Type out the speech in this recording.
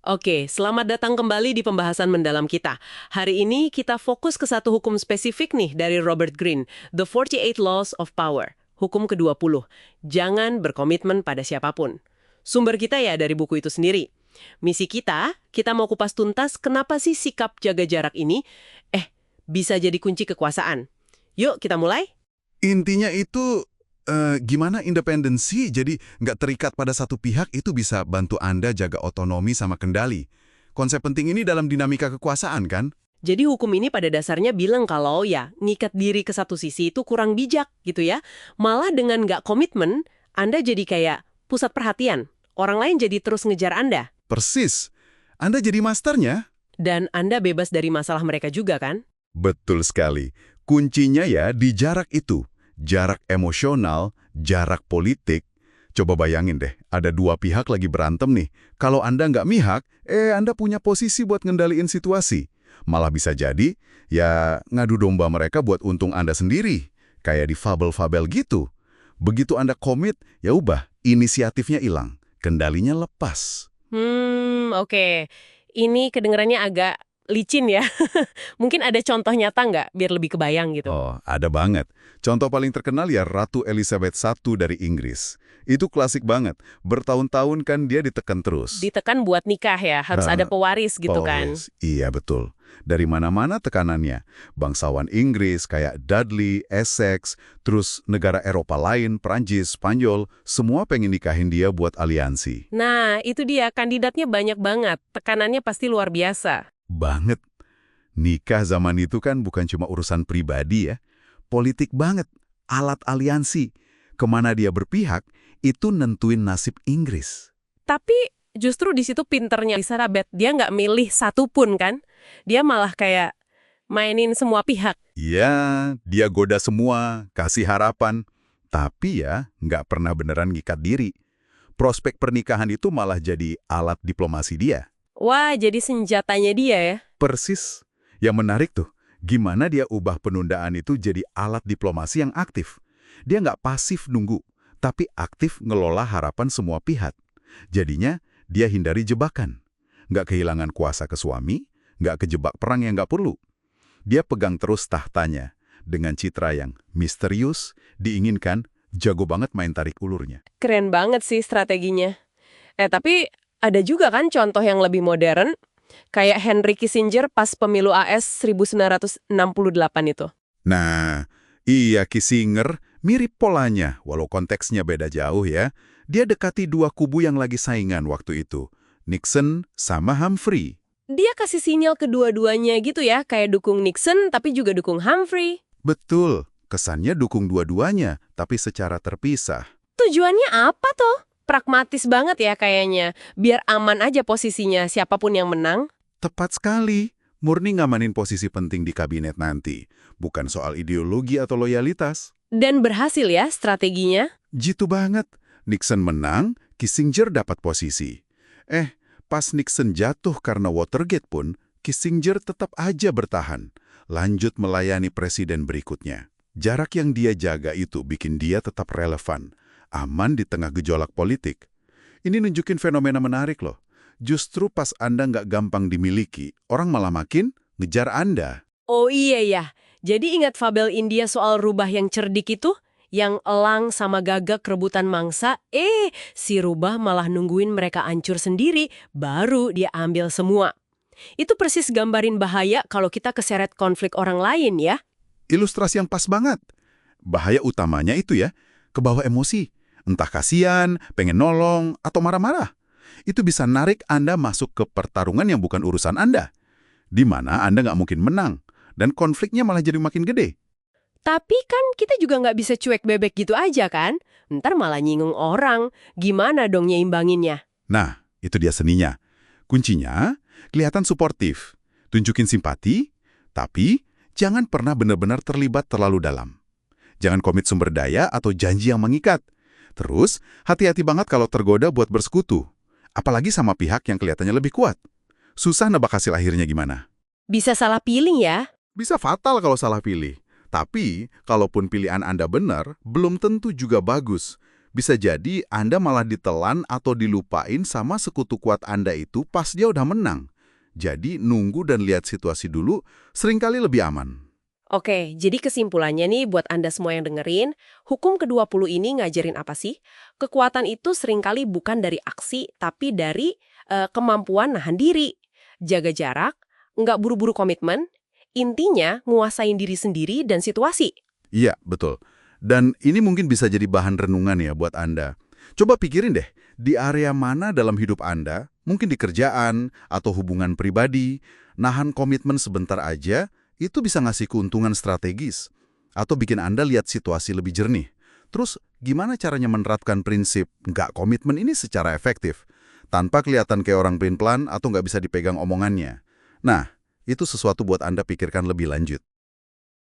Oke, selamat datang kembali di pembahasan mendalam kita. Hari ini kita fokus ke satu hukum spesifik nih dari Robert Greene, The 48 Laws of Power. Hukum ke-20, jangan berkomitmen pada siapapun. Sumber kita ya dari buku itu sendiri. Misi kita mau kupas tuntas kenapa sih sikap jaga jarak ini, bisa jadi kunci kekuasaan. Yuk kita mulai. Intinya itu gimana independensi jadi nggak terikat pada satu pihak itu bisa bantu Anda jaga otonomi sama kendali. Konsep penting ini dalam dinamika kekuasaan kan? Jadi hukum ini pada dasarnya bilang kalau ya ngikat diri ke satu sisi itu kurang bijak gitu ya. Malah dengan nggak komitmen, Anda jadi kayak pusat perhatian. Orang lain jadi terus ngejar Anda. Persis. Anda jadi masternya? Dan Anda bebas dari masalah mereka juga kan? Betul sekali. Kuncinya ya di jarak itu. Jarak emosional, jarak politik. Coba bayangin deh, ada dua pihak lagi berantem nih. Kalau Anda nggak mihak, Anda punya posisi buat ngendaliin situasi. Malah bisa jadi, ya ngadu domba mereka buat untung Anda sendiri. Kayak di fabel-fabel gitu. Begitu Anda komit, ya ubah, inisiatifnya hilang. Kendalinya lepas. Oke. Ini kedengarannya agak licin ya. Mungkin ada contoh nyata nggak biar lebih kebayang gitu? Oh, ada banget. Contoh paling terkenal ya Ratu Elizabeth I dari Inggris. Itu klasik banget. Bertahun-tahun kan dia ditekan terus. Ditekan buat nikah ya, harus ada pewaris gitu kan? Pewaris. Iya, betul. Dari mana-mana tekanannya. Bangsawan Inggris kayak Dudley, Essex, terus negara Eropa lain, Prancis, Spanyol, semua pengen nikahin dia buat aliansi. Nah, itu dia, kandidatnya banyak banget. Tekanannya pasti luar biasa. Banget. Nikah zaman itu kan bukan cuma urusan pribadi ya. Politik banget. Alat aliansi. Kemana dia berpihak, itu nentuin nasib Inggris. Tapi justru di situ pinternya Elizabeth. Dia nggak milih satu pun kan? Dia malah kayak mainin semua pihak. Iya, dia goda semua, kasih harapan. Tapi ya, nggak pernah beneran ngikat diri. Prospek pernikahan itu malah jadi alat diplomasi dia. Wah, jadi senjatanya dia ya? Persis. Yang menarik tuh, gimana dia ubah penundaan itu jadi alat diplomasi yang aktif. Dia nggak pasif nunggu, tapi aktif ngelola harapan semua pihak. Jadinya, dia hindari jebakan. Nggak kehilangan kuasa ke suami, nggak kejebak perang yang nggak perlu. Dia pegang terus tahtanya, dengan citra yang misterius, diinginkan, jago banget main tarik ulurnya. Keren banget sih strateginya. Tapi ada juga kan contoh yang lebih modern, kayak Henry Kissinger pas pemilu AS 1968 itu. Nah, iya Kissinger mirip polanya, walau konteksnya beda jauh ya. Dia dekati dua kubu yang lagi saingan waktu itu, Nixon sama Humphrey. Dia kasih sinyal kedua-duanya gitu ya, kayak dukung Nixon tapi juga dukung Humphrey. Betul, kesannya dukung dua-duanya, tapi secara terpisah. Tujuannya apa tuh? Pragmatis banget ya kayaknya, biar aman aja posisinya siapapun yang menang. Tepat sekali, murni ngamanin posisi penting di kabinet nanti, bukan soal ideologi atau loyalitas. Dan berhasil ya strateginya. Jitu banget, Nixon menang, Kissinger dapat posisi. Pas Nixon jatuh karena Watergate pun, Kissinger tetap aja bertahan, lanjut melayani presiden berikutnya. Jarak yang dia jaga itu bikin dia tetap relevan, aman di tengah gejolak politik. Ini nunjukin fenomena menarik loh. Justru pas Anda nggak gampang dimiliki, orang malah makin ngejar Anda. Oh iya ya, jadi ingat fabel India soal rubah yang cerdik itu? Yang elang sama gagak rebutan mangsa, si rubah malah nungguin mereka hancur sendiri, baru dia ambil semua. Itu persis gambarin bahaya kalau kita keseret konflik orang lain ya. Ilustrasi yang pas banget. Bahaya utamanya itu ya, kebawa emosi. Entah kasihan, pengen nolong, atau marah-marah. Itu bisa narik Anda masuk ke pertarungan yang bukan urusan Anda. Di mana Anda nggak mungkin menang, dan konfliknya malah jadi makin gede. Tapi kan kita juga nggak bisa cuek bebek gitu aja kan? Ntar malah nyinggung orang. Gimana dong nyeimbanginnya? Nah, itu dia seninya. Kuncinya, kelihatan suportif. Tunjukin simpati, tapi jangan pernah benar-benar terlibat terlalu dalam. Jangan komit sumber daya atau janji yang mengikat. Terus, hati-hati banget kalau tergoda buat bersekutu. Apalagi sama pihak yang kelihatannya lebih kuat. Susah nebak hasil akhirnya gimana. Bisa salah pilih ya? Bisa fatal kalau salah pilih. Tapi, kalaupun pilihan Anda benar, belum tentu juga bagus. Bisa jadi Anda malah ditelan atau dilupain sama sekutu kuat Anda itu pas dia udah menang. Jadi nunggu dan lihat situasi dulu seringkali lebih aman. Oke, jadi kesimpulannya nih buat Anda semua yang dengerin, hukum ke-20 ini ngajarin apa sih? Kekuatan itu seringkali bukan dari aksi, tapi dari kemampuan nahan diri, jaga jarak, nggak buru-buru komitmen, intinya nguasain diri sendiri dan situasi. Iya, betul. Dan ini mungkin bisa jadi bahan renungan ya buat Anda. Coba pikirin deh, di area mana dalam hidup Anda, mungkin di kerjaan atau hubungan pribadi, nahan komitmen sebentar aja, itu bisa ngasih keuntungan strategis. Atau bikin Anda lihat situasi lebih jernih. Terus, gimana caranya menerapkan prinsip nggak komitmen ini secara efektif? Tanpa kelihatan kayak orang pelin-pelan atau nggak bisa dipegang omongannya. Nah, itu sesuatu buat Anda pikirkan lebih lanjut.